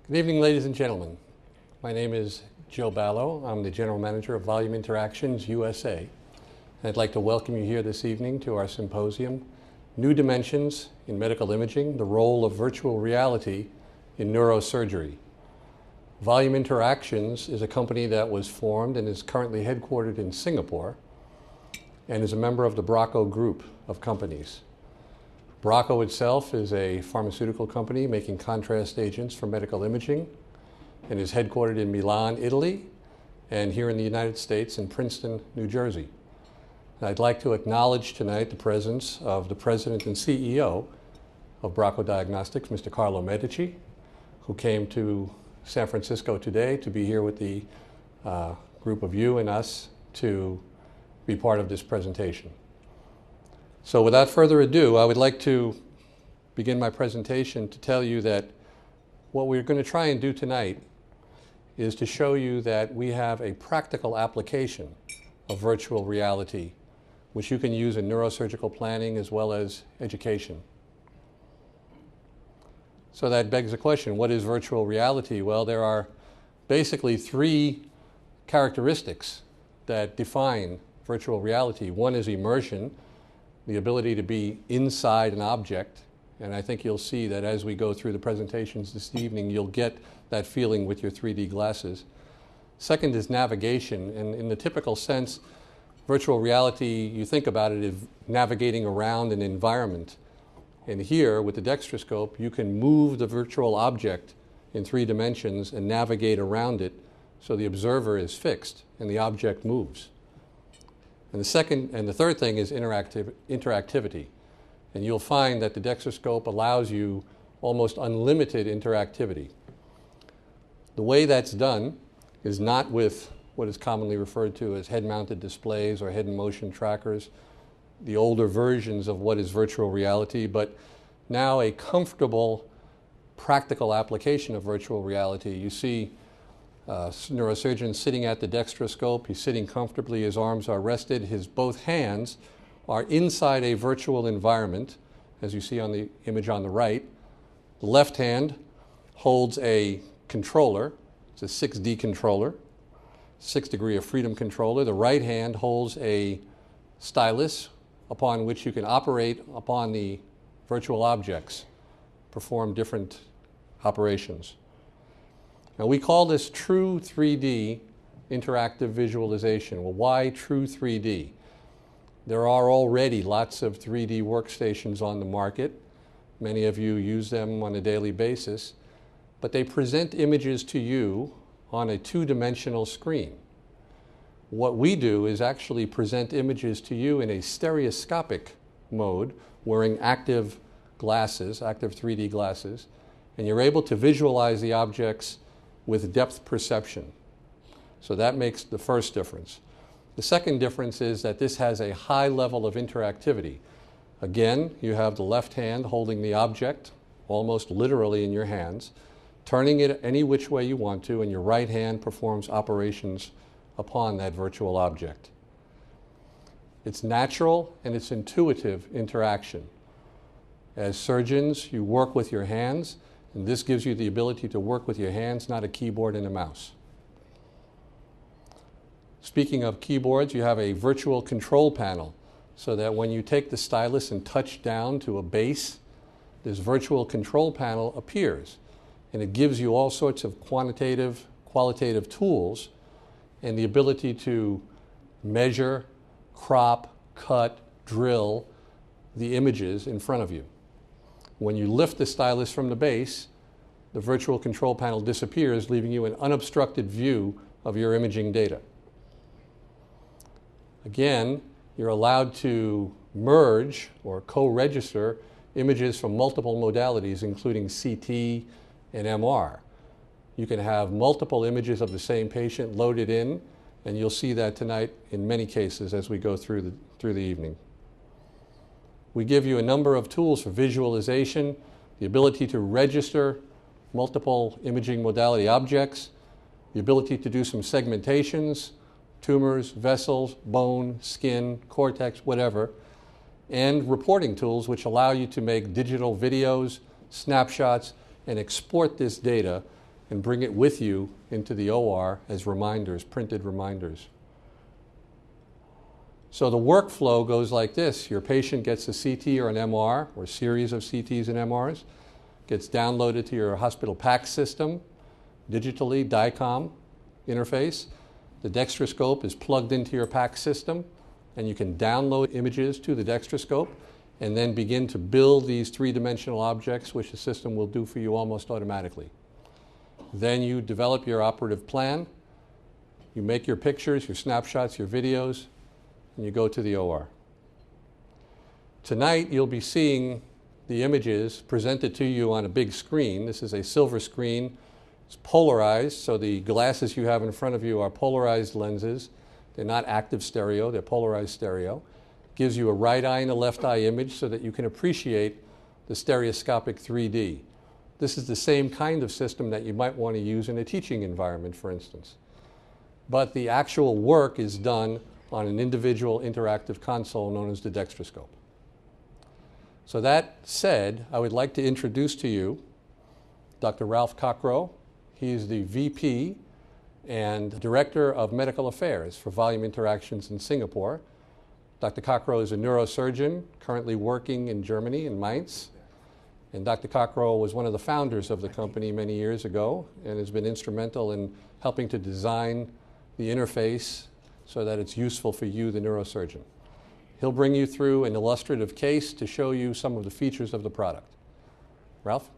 Good evening, ladies and gentlemen. My name is Joe Balogh. I'm the General Manager of Volume Interactions USA. And I'd like to welcome you here this evening to our symposium, New Dimensions in Medical Imaging, the Role of Virtual Reality in Neurosurgery. Volume Interactions is a company that was formed and is currently headquartered in Singapore and is a member of the Bracco Group of companies. Bracco itself is a pharmaceutical company making contrast agents for medical imaging and is headquartered in Milan, Italy, and here in the United States in Princeton, New Jersey. And I'd like to acknowledge tonight the presence of the President and CEO of Bracco Diagnostics, Mr. Carlo Medici, who came to San Francisco today to be here with the group of you and us to be part of this presentation. So without further ado, I would like to begin my presentation to tell you that what we're going to try and do tonight is to show you that we have a practical application of virtual reality, which you can use in neurosurgical planning as well as education. So that begs the question, what is virtual reality? Well, there are basically three characteristics that define virtual reality. One is immersion, the ability to be inside an object, and I think you'll see that as we go through the presentations this evening, you'll get that feeling with your 3D glasses. Second is navigation, and in the typical sense, virtual reality, you think about it as navigating around an environment. And here, with the Dextroscope, you can move the virtual object in 3 dimensions and navigate around it so the observer is fixed and the object moves. And the third thing is interactivity. And you'll find that the Dextroscope allows you almost unlimited interactivity. The way that's done is not with what is commonly referred to as head-mounted displays or head and motion trackers, the older versions of what is virtual reality, but now a comfortable, practical application of virtual reality. You see neurosurgeon sitting at the Dextroscope. He's sitting comfortably, his arms are rested, his both hands are inside a virtual environment, as you see on the image on the right. The left hand holds a controller. It's a 6D controller, 6 degree of freedom controller. The right hand holds a stylus upon which you can operate upon the virtual objects, perform different operations. Now, we call this true 3D interactive visualization. Well, why true 3D? There are already lots of 3D workstations on the market. Many of you use them on a daily basis, but they present images to you on a 2-dimensional screen. What we do is actually present images to you in a stereoscopic mode, wearing active glasses, active 3D glasses, and you're able to visualize the objects with depth perception. So that makes the first difference. The second difference is that this has a high level of interactivity. Again, you have the left hand holding the object, almost literally in your hands, turning it any which way you want to, and your right hand performs operations upon that virtual object. It's natural and it's intuitive interaction. As surgeons, you work with your hands, and this gives you the ability to work with your hands, not a keyboard and a mouse. Speaking of keyboards, you have a virtual control panel, so that when you take the stylus and touch down to a base, this virtual control panel appears, and it gives you all sorts of quantitative, qualitative tools and the ability to measure, crop, cut, drill the images in front of you. When you lift the stylus from the base, the virtual control panel disappears, leaving you an unobstructed view of your imaging data. Again, you're allowed to merge or co-register images from multiple modalities, including CT and MR. You can have multiple images of the same patient loaded in, and you'll see that tonight in many cases as we go through the evening. We give you a number of tools for visualization, the ability to register multiple imaging modality objects, the ability to do some segmentations, tumors, vessels, bone, skin, cortex, whatever, and reporting tools which allow you to make digital videos, snapshots, and export this data and bring it with you into the OR as reminders, printed reminders. So the workflow goes like this. Your patient gets a CT or an MR, or a series of CTs and MRs, gets downloaded to your hospital PACS system, digitally, DICOM interface. The Dextroscope is plugged into your PACS system, and you can download images to the Dextroscope and then begin to build these three-dimensional objects, which the system will do for you almost automatically. Then you develop your operative plan, you make your pictures, your snapshots, your videos, and you go to the OR. Tonight you'll be seeing the images presented to you on a big screen. This is a silver screen. It's polarized, so the glasses you have in front of you are polarized lenses. They're not active stereo, they're polarized stereo. Gives you a right eye and a left eye image so that you can appreciate the stereoscopic 3D. This is the same kind of system that you might want to use in a teaching environment, for instance. But the actual work is done on an individual interactive console known as the Dextroscope. So that said, I would like to introduce to you Dr. Ralph Cockrow. He is the VP and Director of Medical Affairs for Volume Interactions in Singapore. Dr. Cockrow is a neurosurgeon currently working in Germany, in Mainz. And Dr. Cockrow was one of the founders of the company many years ago and has been instrumental in helping to design the interface so that it's useful for you, the neurosurgeon. He'll bring you through an illustrative case to show you some of the features of the product. Ralph?